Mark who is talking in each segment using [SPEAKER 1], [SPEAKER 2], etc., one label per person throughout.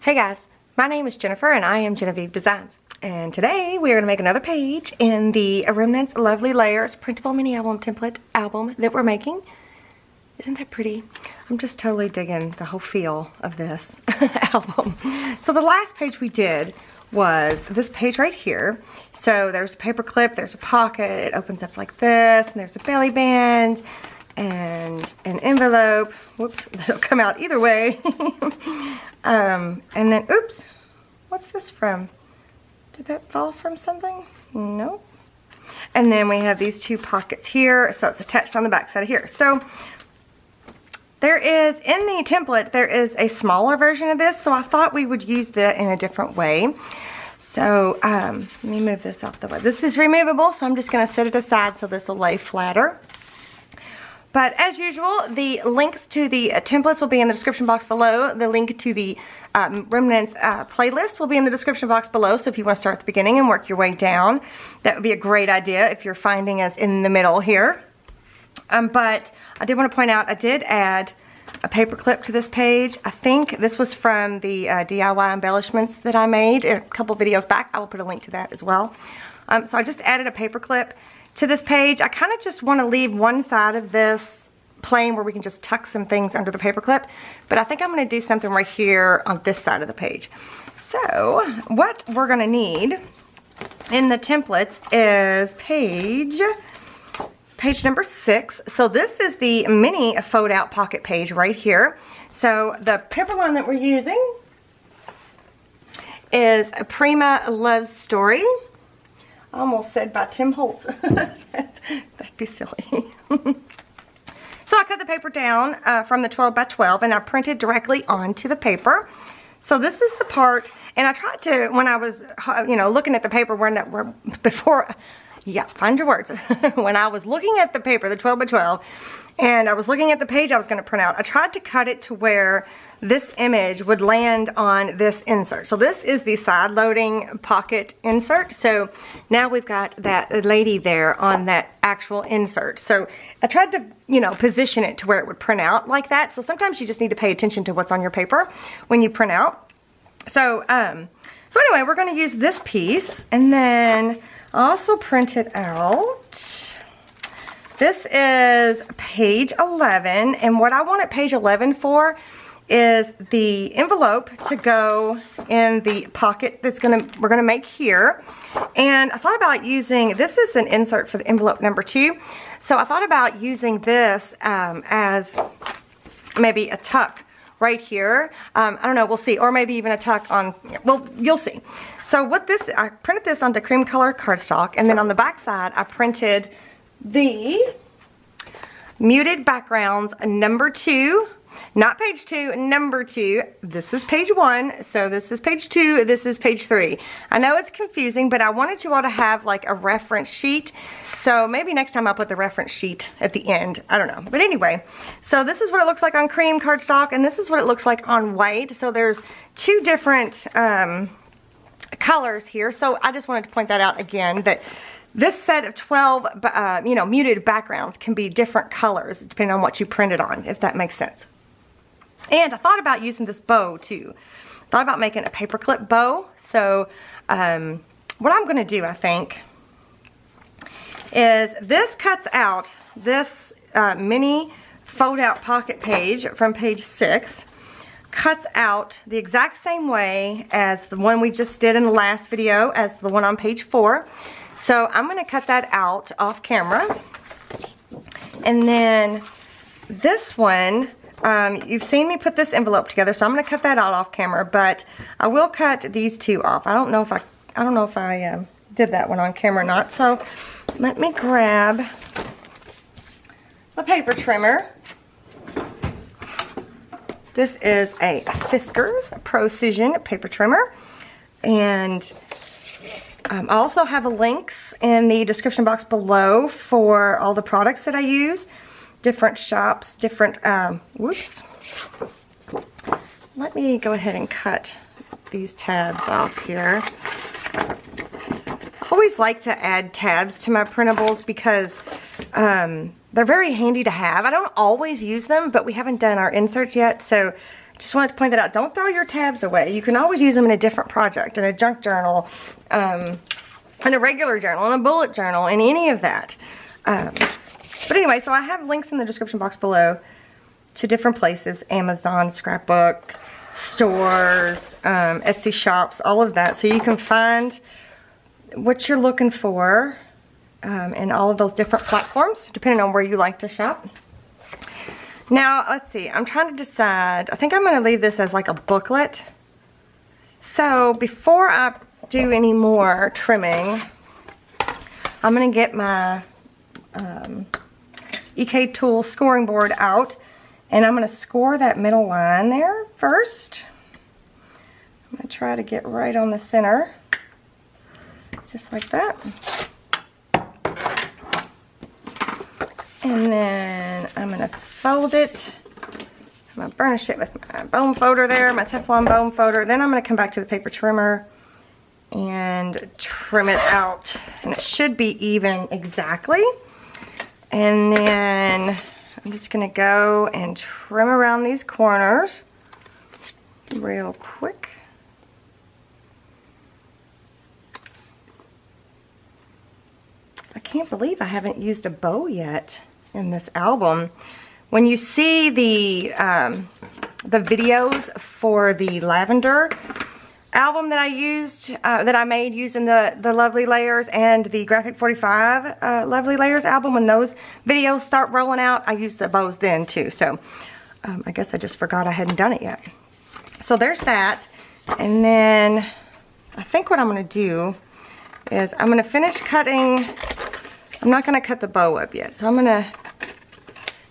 [SPEAKER 1] Hey guys, my name is Jennifer and I am Jenofeve Designs. And today we are going to make another page in the Remnants Lovely Layers printable mini album template album that we're making. Isn't that pretty? I'm just totally digging the whole feel of this album. So the last page we did was this page right here. So there's a paper clip, there's a pocket, it opens up like this, and there's a belly band and an envelope. Whoops, that'll come out either way. And then, oops, what's this from? Did that fall from something? No. And then we have these two pockets here, so it's attached on the back side of here. So there is, in the template, there is a smaller version of this, so I thought we would use that in a different way. So let me move this off the way. This is removable, so I'm just going to set it aside so this will lay flatter. But as usual, the links to the templates will be in the description box below. The link to the Remnants playlist will be in the description box below. So if you want to start at the beginning and work your way down, that would be a great idea if you're finding us in the middle here. But I did want to point out, I did add a paper clip to this page. I think this was from the DIY embellishments that I made a couple videos back. I will put a link to that as well. So I just added a paper clip to this page. I kind of just want to leave one side of this plain where we can just tuck some things under the paper clip, but I think I'm going to do something right here on this side of the page. So what we're going to need in the templates is page number 6. So this is the mini fold out pocket page right here. So the paper line that we're using is a Prima Love Story. I almost said by Tim Holtz. That'd be silly. So I cut the paper down from the 12 by 12 and I printed directly onto the paper. So this is the part, and I tried to, when I was, looking at the paper find your words. When I was looking at the paper, the 12 by 12, and I was looking at the page I was going to print out, I tried to cut it to where this image would land on this insert. So this is the side loading pocket insert. So now we've got that lady there on that actual insert. So I tried to, position it to where it would print out like that. So sometimes you just need to pay attention to what's on your paper when you print out. So, so anyway, we're going to use this piece, and then I also printed out. This is page 11, and what I wanted page 11 for is the envelope to go in the pocket we're gonna make here. And I thought about using, this is an insert for the envelope number 2. So I thought about using this as maybe a tuck right here. I don't know, we'll see. Or maybe even a tuck on, well, you'll see. So what this, I printed this onto cream color cardstock, and then on the back side I printed the muted backgrounds number 2. Not page 2, number 2. This is page 1, so this is page 2, this is page 3. I know it's confusing, but I wanted you all to have like a reference sheet. So maybe next time I'll put the reference sheet at the end. I don't know. But anyway, so this is what it looks like on cream cardstock, and this is what it looks like on white. So there's 2 different colors here. So I just wanted to point that out again, that this set of 12, muted backgrounds can be different colors depending on what you printed on, if that makes sense. And I thought about using this bow too. Thought about making a paperclip bow. So what I'm going to do, I think, is this cuts out this mini fold out pocket page from page 6. Cuts out the exact same way as the one we just did in the last video, as the one on page 4. So I'm going to cut that out off camera. And then this one, you've seen me put this envelope together, so I'm going to cut that out off camera, but I will cut these 2 off. I don't know if I did that one on camera or not. So let me grab a paper trimmer. This is a Fiskars Precision paper trimmer, and I also have links in the description box below for all the products that I use. Different shops, different, whoops. Let me go ahead and cut these tabs off here. I always like to add tabs to my printables because they're very handy to have. I don't always use them, but we haven't done our inserts yet, so just wanted to point that out. Don't throw your tabs away. You can always use them in a different project, in a junk journal, in a regular journal, in a bullet journal, in any of that. But anyway, so I have links in the description box below to different places, Amazon, Scrapbook, stores, Etsy shops, all of that. So you can find what you're looking for in all of those different platforms, depending on where you like to shop. Now, let's see. I'm trying to decide. I think I'm going to leave this as like a booklet. So before I do any more trimming, I'm going to get my EK Tool scoring board out, and I'm going to score that middle line there first. I'm going to try to get right on the center, just like that. And then I'm going to fold it. I'm going to burnish it with my bone folder there, my Teflon bone folder. Then I'm going to come back to the paper trimmer and trim it out. And it should be even exactly. And then I'm just going to go and trim around these corners real quick. I can't believe I haven't used a bow yet in this album. When you see the videos for the lavender album that I used, that I made using the Lovely Layers and the Graphic 45 Lovely Layers album, when those videos start rolling out, I use the bows then too. So I guess I just forgot I hadn't done it yet. So there's that. And then I think what I'm going to do is I'm going to finish cutting. I'm not going to cut the bow up yet. So I'm going to,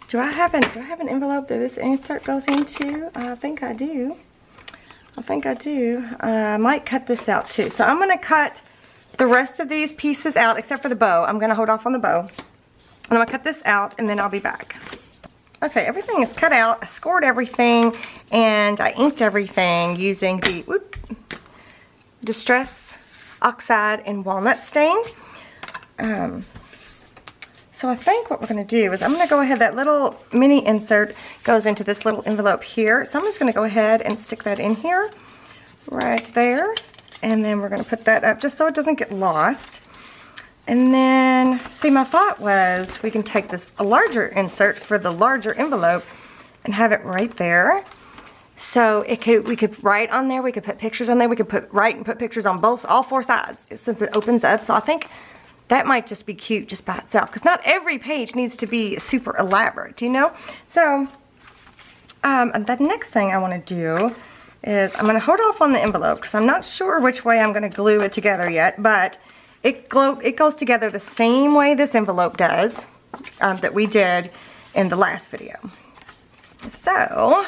[SPEAKER 1] do I have an envelope that this insert goes into? I think I do. I think I do. I might cut this out too. So I'm going to cut the rest of these pieces out except for the bow. I'm going to hold off on the bow. And I'm going to cut this out and then I'll be back. Okay, everything is cut out. I scored everything and I inked everything using the Distress Oxide and Walnut stain. So I think what we're going to do is I'm going to go ahead, that little mini insert goes into this little envelope here. So I'm just going to go ahead and stick that in here, right there. And then we're going to put that up just so it doesn't get lost. And then, see, my thought was we can take this a larger insert for the larger envelope and have it right there. So we could write on there, we could put pictures on there, we could write and put pictures on all four sides since it opens up. So I think that might just be cute just by itself, because not every page needs to be super elaborate, you know? So the next thing I want to do is I'm going to hold off on the envelope because I'm not sure which way I'm going to glue it together yet, but it goes together the same way this envelope does that we did in the last video. So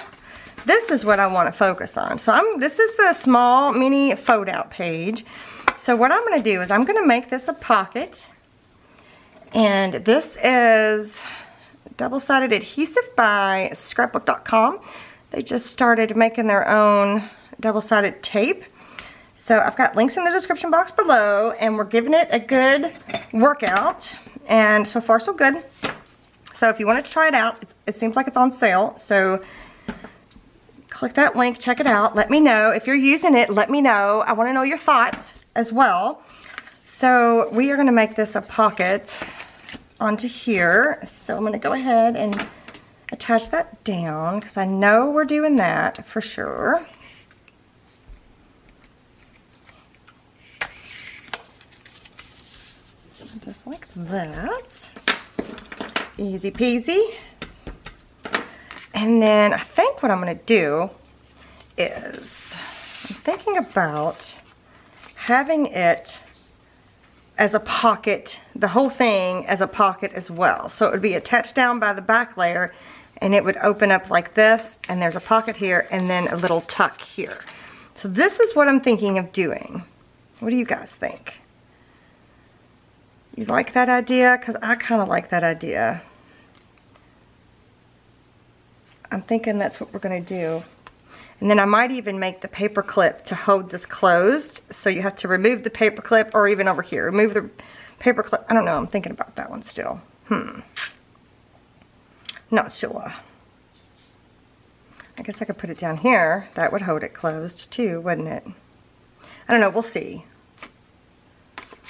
[SPEAKER 1] this is what I want to focus on. So this is the small mini fold out page. So what I'm going to do is I'm going to make this a pocket, and this is double-sided adhesive by scrapbook.com. They just started making their own double-sided tape. So I've got links in the description box below, and we're giving it a good workout, and so far so good. So if you wanted to try it out, it seems like it's on sale. So click that link, check it out, let me know. If you're using it, let me know. I want to know your thoughts as well. So we are going to make this a pocket onto here. So I'm going to go ahead and attach that down because I know we're doing that for sure. Just like that. Easy peasy. And then I think what I'm going to do is I'm thinking about having it as a pocket, the whole thing as a pocket as well. So it would be attached down by the back layer, and it would open up like this, and there's a pocket here and then a little tuck here. So this is what I'm thinking of doing. What do you guys think? You like that idea? Because I kind of like that idea. I'm thinking that's what we're going to do. And then I might even make the paper clip to hold this closed. So you have to remove the paper clip, or even over here, remove the paper clip. I don't know. I'm thinking about that one still. Not sure. I guess I could put it down here. That would hold it closed too, wouldn't it? I don't know, we'll see.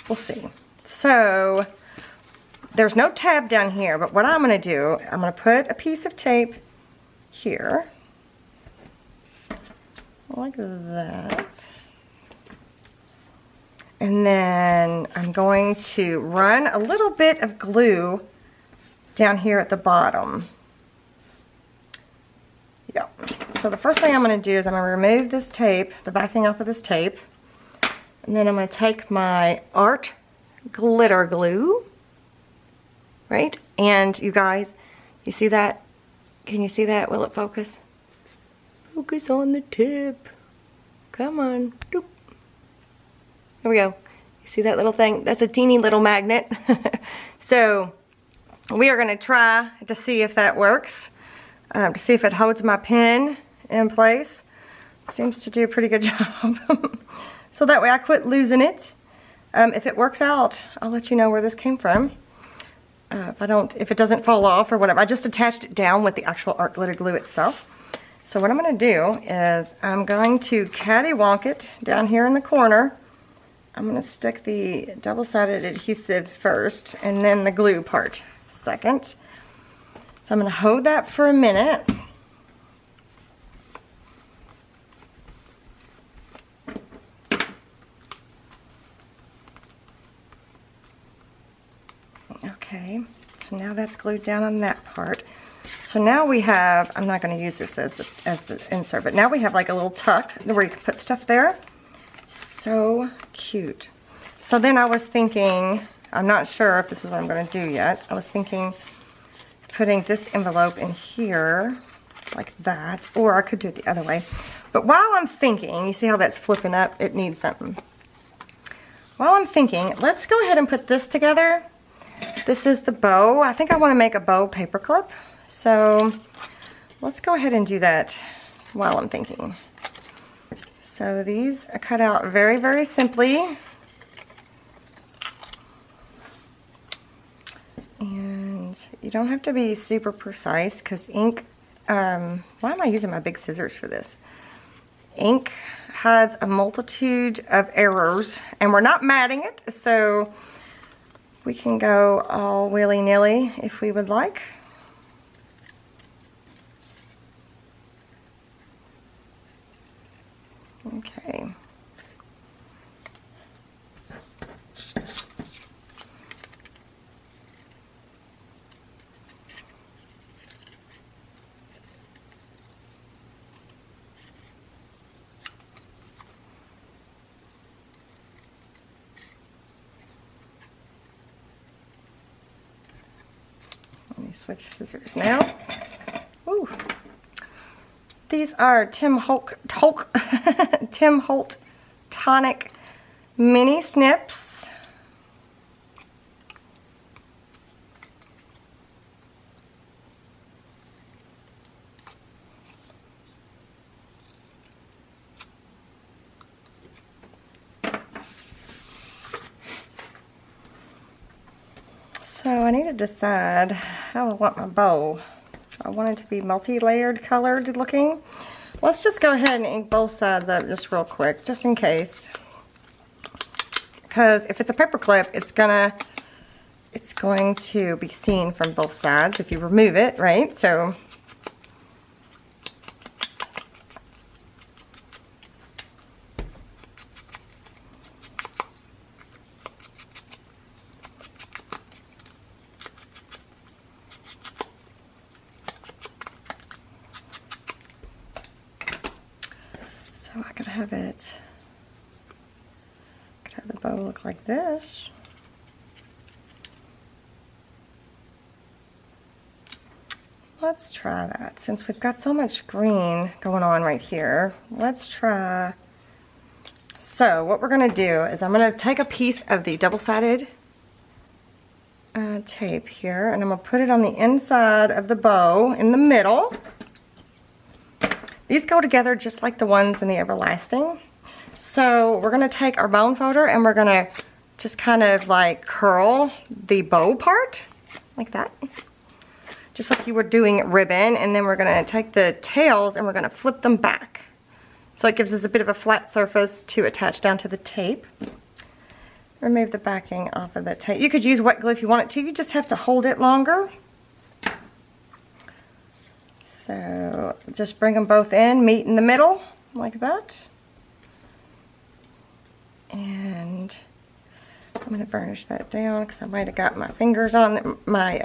[SPEAKER 1] We'll see. So there's no tab down here, but what I'm gonna do, I'm gonna put a piece of tape here, like that. And then I'm going to run a little bit of glue down here at the bottom. Yep. So the first thing I'm going to do is I'm going to remove this tape, the backing off of this tape. And then I'm going to take my art glitter glue. Right? And you guys, you see that? Can you see that? Will it focus? Focus on the tip. Come on. Doop. There we go. You see that little thing? That's a teeny little magnet. So we are going to try to see if that works. To see if it holds my pen in place. It seems to do a pretty good job. So that way I quit losing it. If it works out, I'll let you know where this came from. If it doesn't fall off or whatever. I just attached it down with the actual art glitter glue itself. So what I'm going to do is I'm going to cattywonk it down here in the corner. I'm going to stick the double-sided adhesive first and then the glue part second. So I'm going to hold that for a minute. Okay, so now that's glued down on that part. So now we have, I'm not going to use this as the insert, but now we have like a little tuck where you can put stuff there. So cute. So then I was thinking, I'm not sure if this is what I'm going to do yet. I was thinking putting this envelope in here like that, or I could do it the other way. But while I'm thinking, you see how that's flipping up? It needs something. While I'm thinking, let's go ahead and put this together. This is the bow. I think I want to make a bow paper clip. So let's go ahead and do that while I'm thinking. So these are cut out very, very simply. And you don't have to be super precise because ink, why am I using my big scissors for this? Ink hides a multitude of errors and we're not matting it, so we can go all willy-nilly if we would like. Okay. Let me switch scissors now. Ooh. These are Tim Holt Tonic Mini Snips. So I need to decide how I want my bow. I want it to be multi-layered colored looking. Let's just go ahead and ink both sides up just real quick, just in case. Because if it's a paper clip, it's going to be seen from both sides if you remove it, right? So I could have it, have the bow look like this. Let's try that. Since we've got so much green going on right here, let's try. So what we're going to do is I'm going to take a piece of the double-sided tape here and I'm going to put it on the inside of the bow in the middle. These go together just like the ones in the Everlasting. So we're going to take our bone folder and we're going to just kind of like curl the bow part like that. just like you were doing ribbon, and then we're gonna take the tails and we're gonna flip them back. So it gives us a bit of a flat surface to attach down to the tape. Remove the backing off of the tape. You could use wet glue if you wanted to. You just have to hold it longer. So just bring them both in, meet in the middle, like that. And I'm going to burnish that down because I might have got my fingers on my,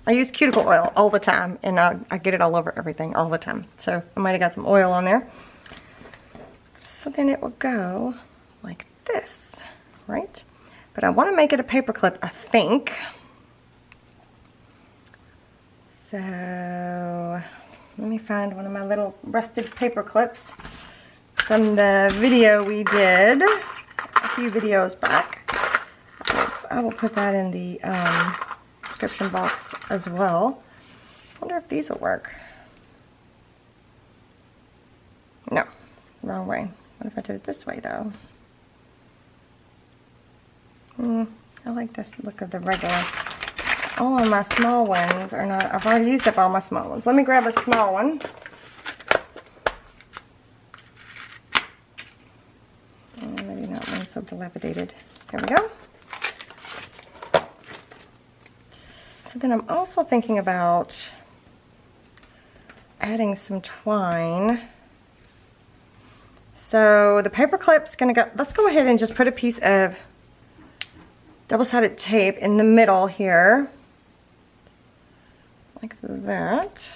[SPEAKER 1] I use cuticle oil all the time, and I get it all over everything all the time. So I might have got some oil on there. So then it will go like this, right? But I want to make it a paper clip, I think. So let me find one of my little rusted paper clips from the video we did a few videos back. I will put that in the description box as well. I wonder if these will work. No, wrong way. What if I did it this way though? I like this look of the regular. All of my small ones are not, I've already used up all my small ones. Let me grab a small one. Maybe not one so dilapidated. There we go. So then I'm also thinking about adding some twine. So the paper clip's gonna go, let's go ahead and just put a piece of double-sided tape in the middle here, like that,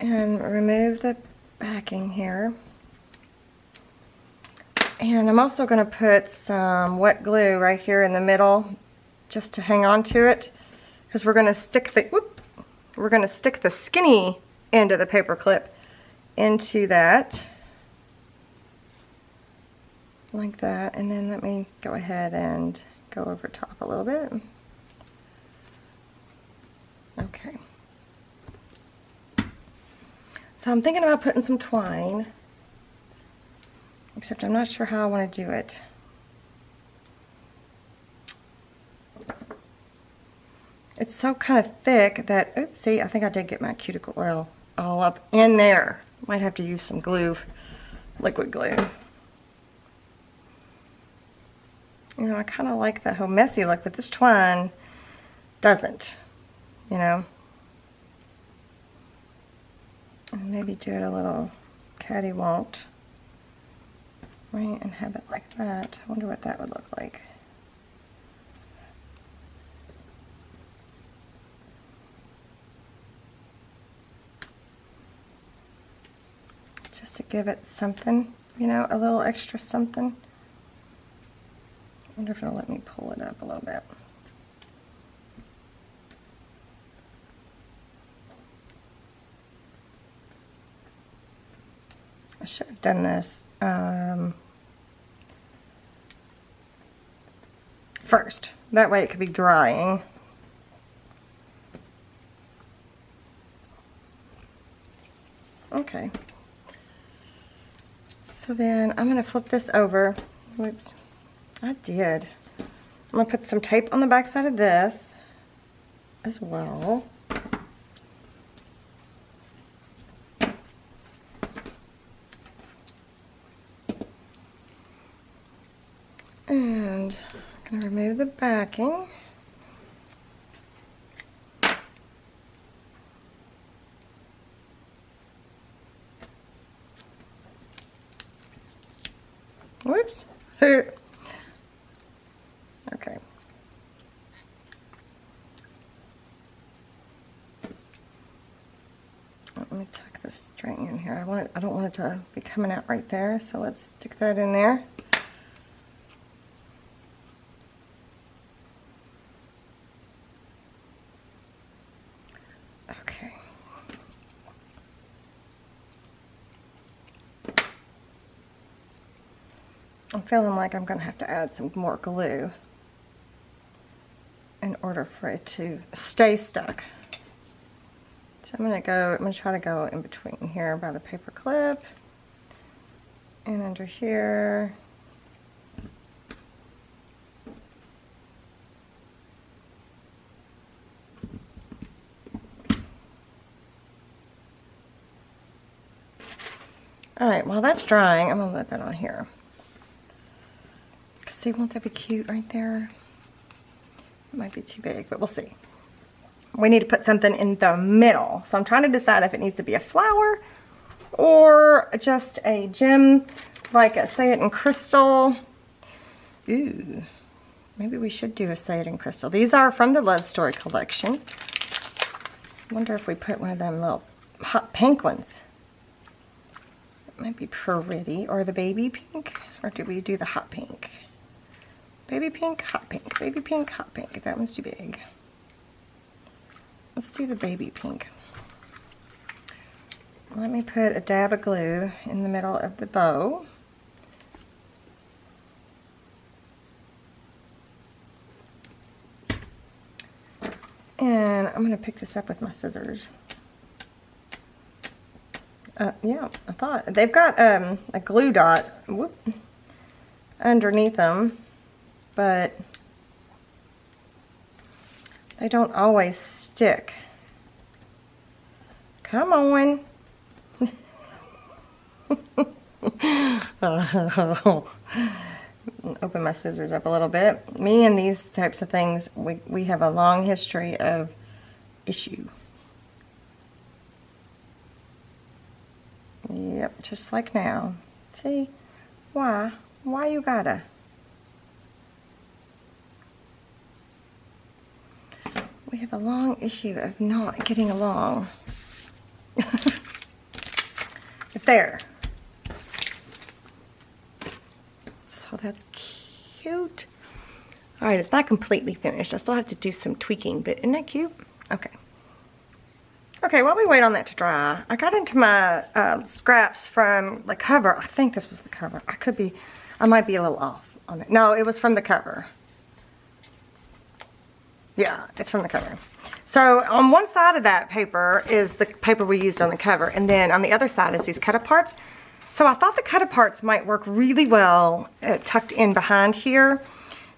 [SPEAKER 1] and remove the backing here. And I'm also going to put some wet glue right here in the middle just to hang on to it, because we're going to stick the skinny end of the paper clip into that, like that. And then let me go ahead and go over top a little bit. Okay. So I'm thinking about putting some twine, except I'm not sure how I want to do it. It's so kind of thick that, oops, see, I think I did get my cuticle oil all up in there. Might have to use some glue, liquid glue. You know, I kind of like the whole messy look, but this twine doesn't, you know. And maybe do it a little cattywonk, right, and have it like that. I wonder what that would look like. Just to give it something, you know, a little extra something. I wonder if it'll let me pull it up a little bit. I should have done this first. That way it could be drying. Okay. So then I'm going to flip this over. Whoops. I did. I'm going to put some tape on the back side of this as well. And I'm going to remove the backing. Whoops. Okay. Let me tuck this string in here. I don't want it to be coming out right there, so let's stick that in there. Okay. I'm feeling like I'm going to have to add some more glue in order for it to stay stuck. So I'm going to try to go in between here by the paper clip and under here. Alright, while that's drying, I'm going to let that on here. Because see, won't that be cute right there? It might be too big, but we'll see. We need to put something in the middle. So I'm trying to decide if it needs to be a flower or just a gem, like a Say It in Crystal. Ooh, maybe we should do a Say It in Crystal. These are from the Love Story collection. I wonder if we put one of them little hot pink ones. It might be pretty. Or the baby pink. Or do we do the hot pink? Baby pink, hot pink. Baby pink, hot pink. That one's too big. Let's do the baby pink. Let me put a dab of glue in the middle of the bow. And I'm going to pick this up with my scissors. Yeah, I thought. They've got a glue dot underneath them, but they don't always stick. Come on. Open my scissors up a little bit. Me and these types of things, we have a long history of issue. Yep, just like now. See? Why? Why you gotta? We have a long issue of not getting along. But there. So that's cute. Alright, it's not completely finished. I still have to do some tweaking, but isn't that cute? Okay. Okay, while we wait on that to dry, I got into my scraps from the cover. I think this was the cover. I might be a little off on it. No, it was from the cover. Yeah, it's from the cover. So on one side of that paper is the paper we used on the cover, and then on the other side is these cut-aparts. So I thought the cut-aparts might work really well tucked in behind here.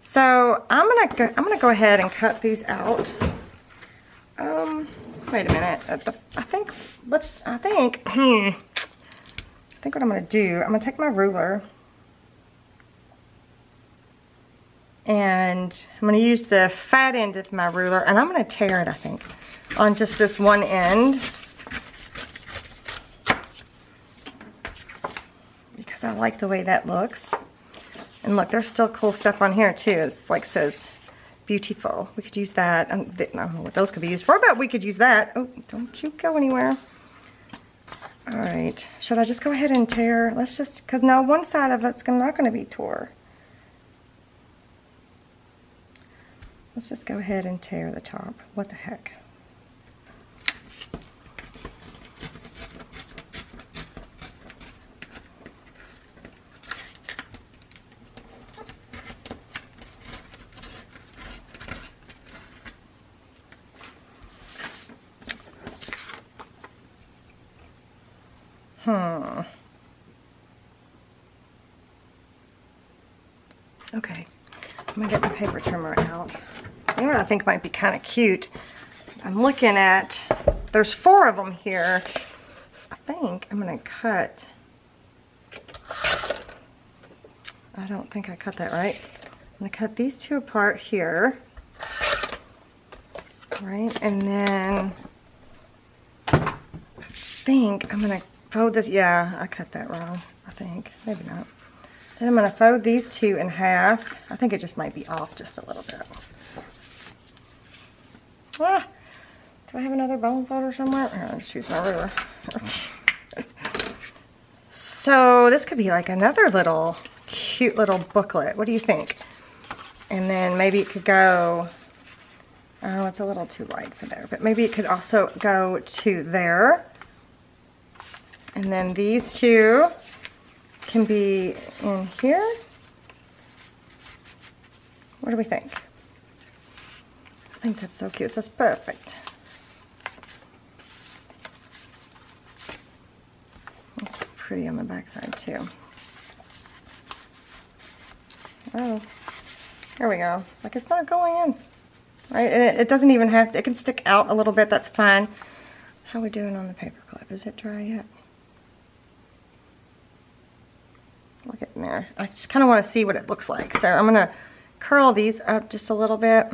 [SPEAKER 1] So I'm gonna go ahead and cut these out. Wait a minute. I think what I'm gonna do, I'm gonna take my ruler and I'm gonna use the fat end of my ruler, and I'm gonna tear it, I think, on just this one end, because I like the way that looks. And look, there's still cool stuff on here too. It's like says beautiful. We could use that. I don't know what those could be used for, but we could use that. Oh, don't you go anywhere. All right, should I just go ahead and tear? Let's just, because now one side of it's not going to be tore. Let's just go ahead and tear the top. What the heck? Okay, I'm gonna get my paper trimmer out. You know what I think might be kind of cute? I'm looking at, there's 4 of them here. I think I'm gonna cut, I don't think I cut that right. I'm gonna cut these 2 apart here. Right, and then I think I'm gonna fold this, yeah, I cut that wrong, I think, maybe not. Then I'm going to fold these 2 in half. I think it just might be off just a little bit. Ah, do I have another bone folder somewhere? I'll just use my ruler. So this could be like another little cute little booklet. What do you think? And then maybe it could go, oh, it's a little too light for there, but maybe it could also go to there. And then these 2 can be in here. What do we think? I think that's so cute. So it's perfect. It's pretty on the back side too. Oh, there we go. It's like it's not going in. Right? And it doesn't even have to, it can stick out a little bit, that's fine. How are we doing on the paper clip? Is it dry yet? there. I just kind of want to see what it looks like. So I'm going to curl these up just a little bit.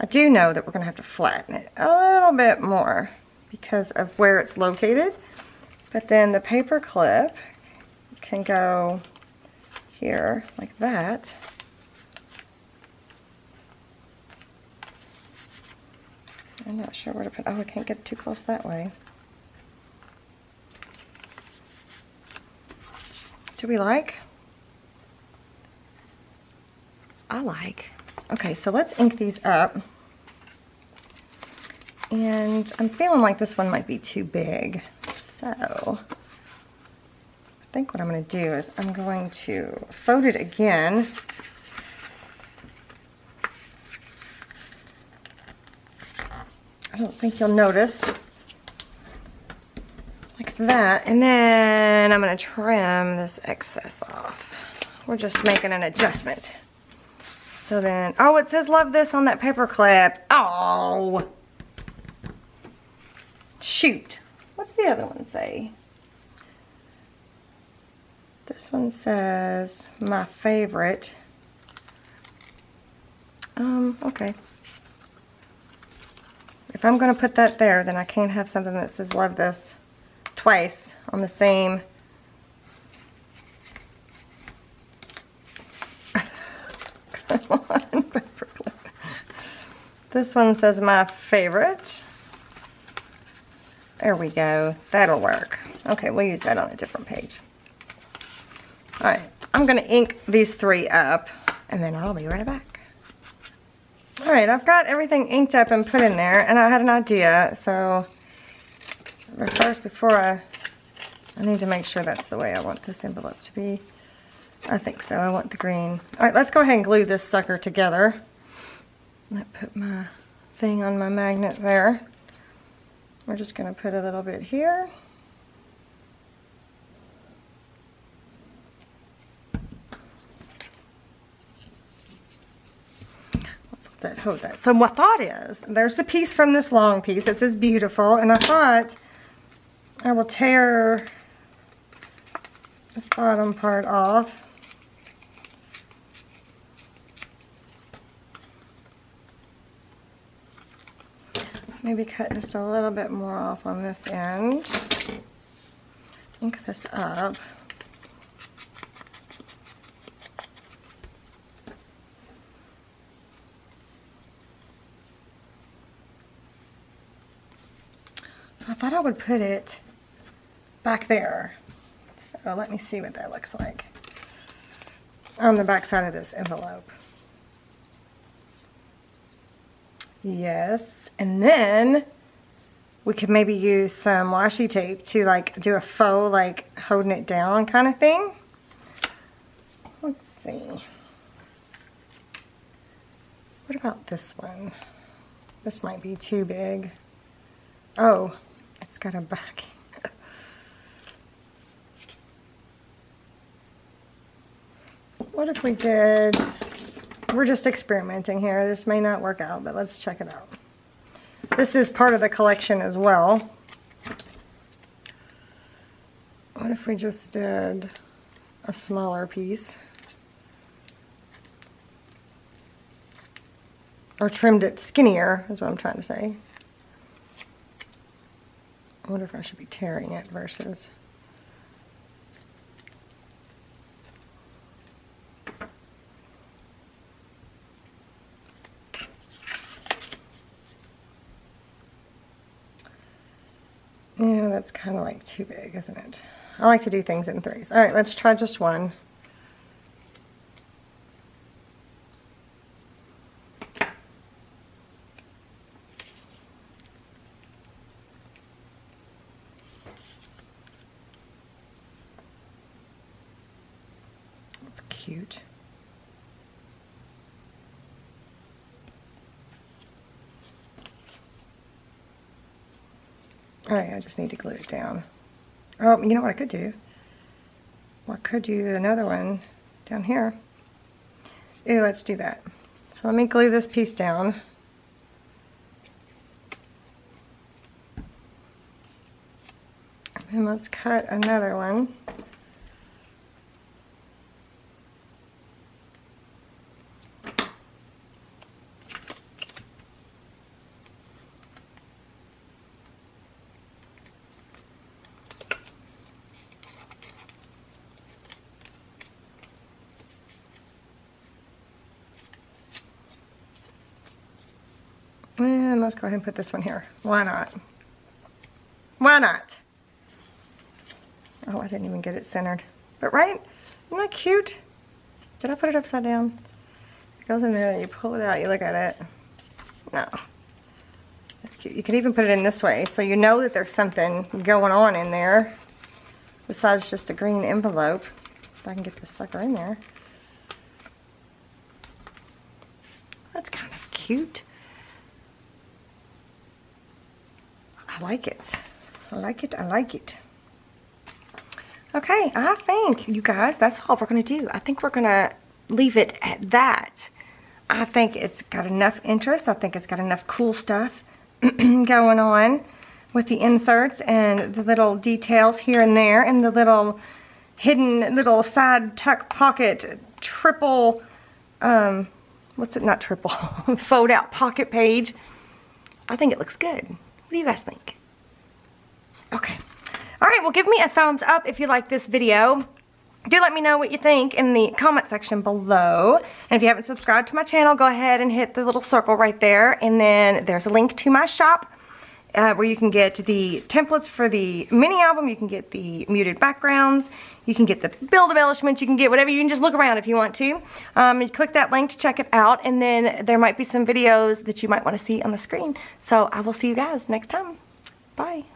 [SPEAKER 1] I do know that we're going to have to flatten it a little bit more because of where it's located. But then the paper clip can go here like that. I'm not sure where to put, oh, I can't get too close that way. Do we like? I like. Okay, so let's ink these up. And I'm feeling like this one might be too big. So I think what I'm going to do is I'm going to fold it again. I don't think you'll notice. Like that. And then I'm going to trim this excess off. We're just making an adjustment. So then, oh, it says love this on that paper clip. Oh, shoot. What's the other one say? This one says my favorite. Okay. If I'm going to put that there, then I can't have something that says love this twice on the same. Come on, paperclip. This one says my favorite. There we go. That'll work. Okay, we'll use that on a different page. Alright, I'm going to ink these three up, and then I'll be right back. Alright, I've got everything inked up and put in there, and I had an idea, so but first, before I need to make sure that's the way I want this envelope to be. I think so. I want the green. Alright, let's go ahead and glue this sucker together. Let's put my thing on my magnet there. We're just going to put a little bit here. Let's let that hold that. So my thought is, there's a piece from this long piece. It says beautiful, and I thought I will tear this bottom part off. Maybe cut just a little bit more off on this end. Ink this up. So I thought I would put it back there. So let me see what that looks like on the back side of this envelope. Yes, and then we could maybe use some washi tape to like do a faux like holding it down kind of thing. Let's see. What about this one? This might be too big. Oh, it's got a back. What if we did... We're just experimenting here. This may not work out, but let's check it out. This is part of the collection as well. What if we just did a smaller piece? Or trimmed it skinnier, is what I'm trying to say. I wonder if I should be tearing it versus... Yeah, that's kind of like too big, isn't it? I like to do things in threes. All right, let's try just one. That's cute. Alright, I just need to glue it down. Oh, you know what I could do? Well, I could do another one down here. Ooh, let's do that. So let me glue this piece down. And let's cut another one. And let's go ahead and put this one here. Why not? Why not? Oh, I didn't even get it centered. But right? Isn't that cute? Did I put it upside down? It goes in there and you pull it out, you look at it. No. That's cute. You can even put it in this way so you know that there's something going on in there besides just a green envelope. If I can get this sucker in there. That's kind of cute. I like it. I like it. I like it. Okay, I think, you guys, that's all we're going to do. I think we're going to leave it at that. I think it's got enough interest. I think it's got enough cool stuff going on with the inserts and the little details here and there and the little hidden little side tuck pocket triple, what's it, not triple, fold out pocket page. I think it looks good. What do you guys think? Okay. All right, well, give me a thumbs up if you like this video. Do let me know what you think in the comment section below. And if you haven't subscribed to my channel, go ahead and hit the little circle right there. And then there's a link to my shop where you can get the templates for the mini album. You can get the muted backgrounds. You can get the build embellishments. You can get whatever. You can just look around if you want to. And click that link to check it out. And then there might be some videos that you might want to see on the screen. So I will see you guys next time. Bye.